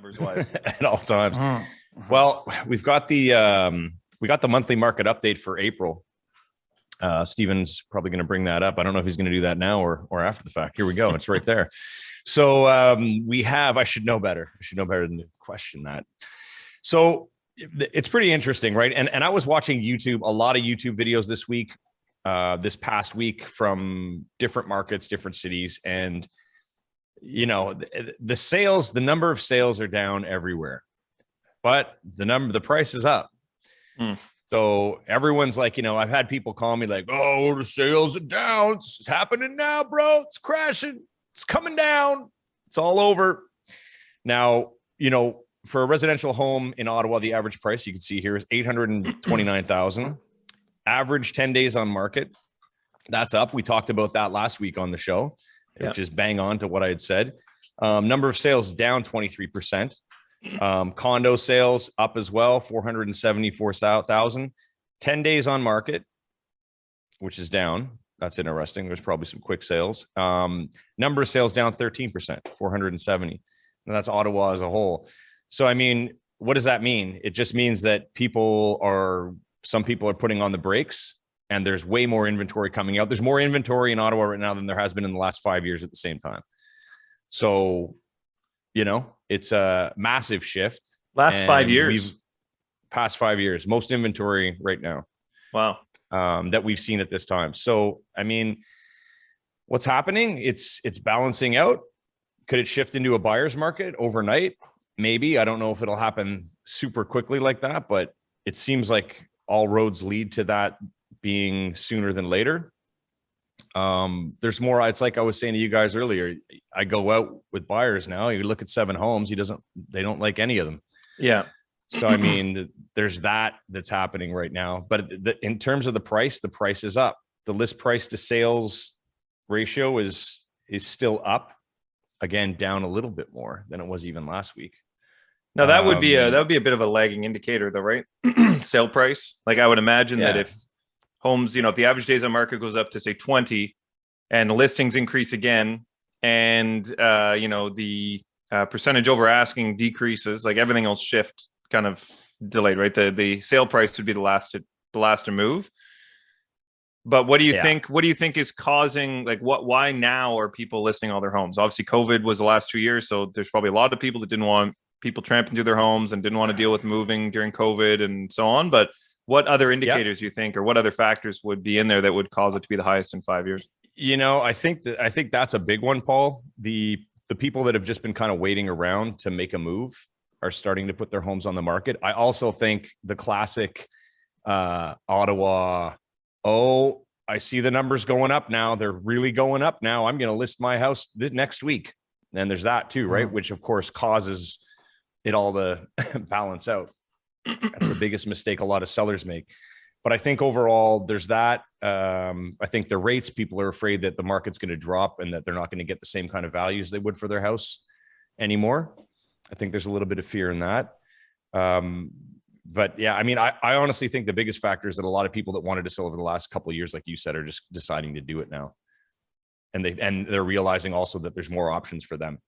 numbers wise at all times. Mm-hmm. Well, we got the monthly market update for April. Steven's probably going to bring that up. I don't know if he's going to do that now or after the fact. Here we go. It's right there. So I should know better. I should know better than to question that. So it's pretty interesting, right? And I was watching YouTube, a lot of YouTube videos this past week from different markets, different cities. And, the number of sales are down everywhere, but the price is up. Mm. So everyone's like, I've had people call me like, oh, the sales are down. It's happening now, bro. It's crashing. It's coming down. It's all over. Now, for a residential home in Ottawa, the average price you can see here is $829,000. Average 10 days on market. That's up. We talked about that last week on the show, which is bang on to what I had said. Number of sales down 23%. Condo sales up as well, 474,000. 10 days on market, which is down. That's interesting. There's probably some quick sales. Number of sales down 13%, 470. And that's Ottawa as a whole. So, what does that mean? It just means that some people are putting on the brakes, and there's way more inventory coming out. There's more inventory in Ottawa right now than there has been in the last 5 years at the same time. So, it's a massive shift. Past 5 years, most inventory right now. Wow. That we've seen at this time. So, what's happening? It's balancing out. Could it shift into a buyer's market overnight? Maybe. I don't know if it'll happen super quickly like that, but it seems like all roads lead to that being sooner than later. There's more. It's like I was saying to you guys earlier. I go out with buyers now. You look at 7 homes. They don't like any of them. Yeah. So, there's that's happening right now. But in terms of the price is up. The list price to sales ratio is still up. Again, down a little bit more than it was even last week. Now that would be a bit of a lagging indicator, though, right? Sale price. Like I would imagine that if homes, if the average days on market goes up to say 20, and the listings increase again, and the percentage over asking decreases, like everything will shift kind of delayed, right? The sale price would be the last to move. But what do you think? What do you think is causing, why now are people listing all their homes? Obviously, COVID was the last 2 years, so there's probably a lot of people that didn't want people tramping through their homes and didn't want to deal with moving during COVID and so on. But what other indicators do you think, or what other factors would be in there that would cause it to be the highest in 5 years? I think that's a big one, Paul. The people that have just been kind of waiting around to make a move are starting to put their homes on the market. I also think the classic Ottawa, I see the numbers going up now. They're really going up now. I'm going to list my house next week. And there's that too, right? Which of course causes it all to balance out. That's the biggest mistake a lot of sellers make. But I think overall there's that. I think the rates, people are afraid that the market's going to drop and that they're not going to get the same kind of values they would for their house anymore. I think there's a little bit of fear in that. But yeah, I honestly think the biggest factor is that a lot of people that wanted to sell over the last couple of years, like you said, are just deciding to do it now. And they're realizing also that there's more options for them.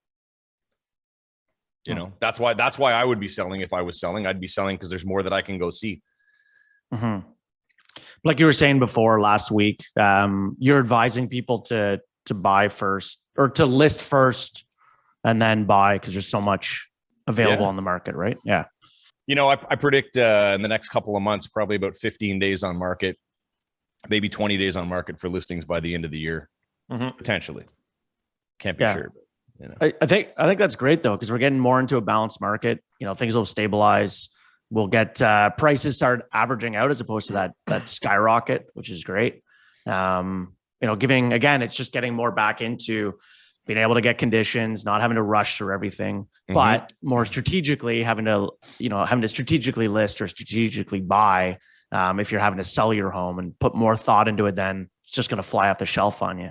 That's why I would be selling. If I was selling, I'd be selling because there's more that I can go see. Mm-hmm. Like you were saying before last week, you're advising people to buy first or to list first and then buy because there's so much available on the market, right? Yeah. I predict in the next couple of months, probably about 15 days on market, maybe 20 days on market for listings by the end of the year, potentially. Can't be sure. But, I think that's great though, because we're getting more into a balanced market. Things will stabilize. We'll get prices start averaging out as opposed to that skyrocket, which is great. It's just getting more back into being able to get conditions, not having to rush through everything, but more strategically having to strategically list or strategically buy. If you're having to sell your home and put more thought into it, then it's just going to fly off the shelf on you.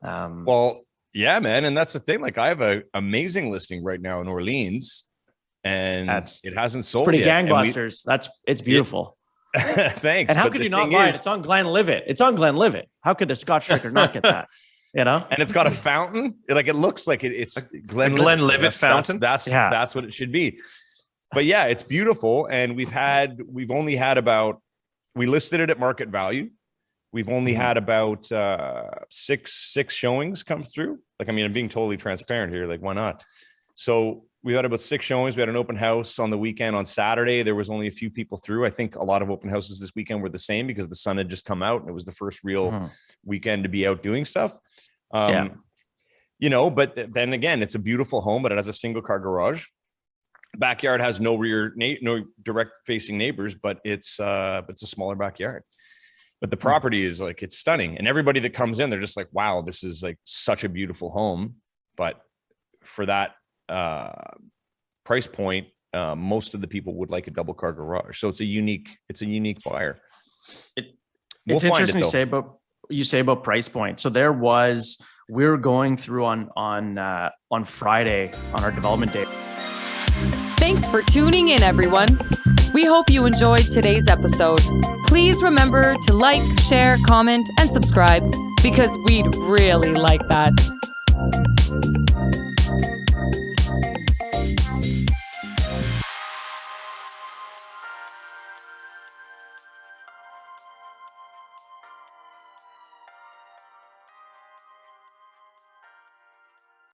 Well, yeah, man. And that's the thing. Like I have an amazing listing right now in Orleans and it hasn't sold pretty yet. Gangbusters. It's beautiful. Thanks. And how could you not buy it? It's on Glenlivet. How could a Scotch drinker not get that? And it's got a fountain. Like it looks like it's Glenlivet fountain. That's what it should be. But yeah, it's beautiful. And we listed it at market value. We've only had about six showings come through. Like, I mean, I'm being totally transparent here. Like, why not? So we had about 6 showings. We had an open house on the weekend. On Saturday, there was only a few people through. I think a lot of open houses this weekend were the same because the sun had just come out and it was the first real weekend to be out doing stuff. You know, but then again, it's a beautiful home, but it has a single car garage. Backyard has no direct facing neighbors, but it's a smaller backyard. But the property is like, it's stunning. And everybody that comes in, they're just like, wow, this is like such a beautiful home. But for that price point, most of the people would like a double car garage. So it's a unique buyer. It's interesting you say about price point. So we're going through on Friday on our development day. Thanks for tuning in, everyone. We hope you enjoyed today's episode. Please remember to like, share, comment, and subscribe because we'd really like that.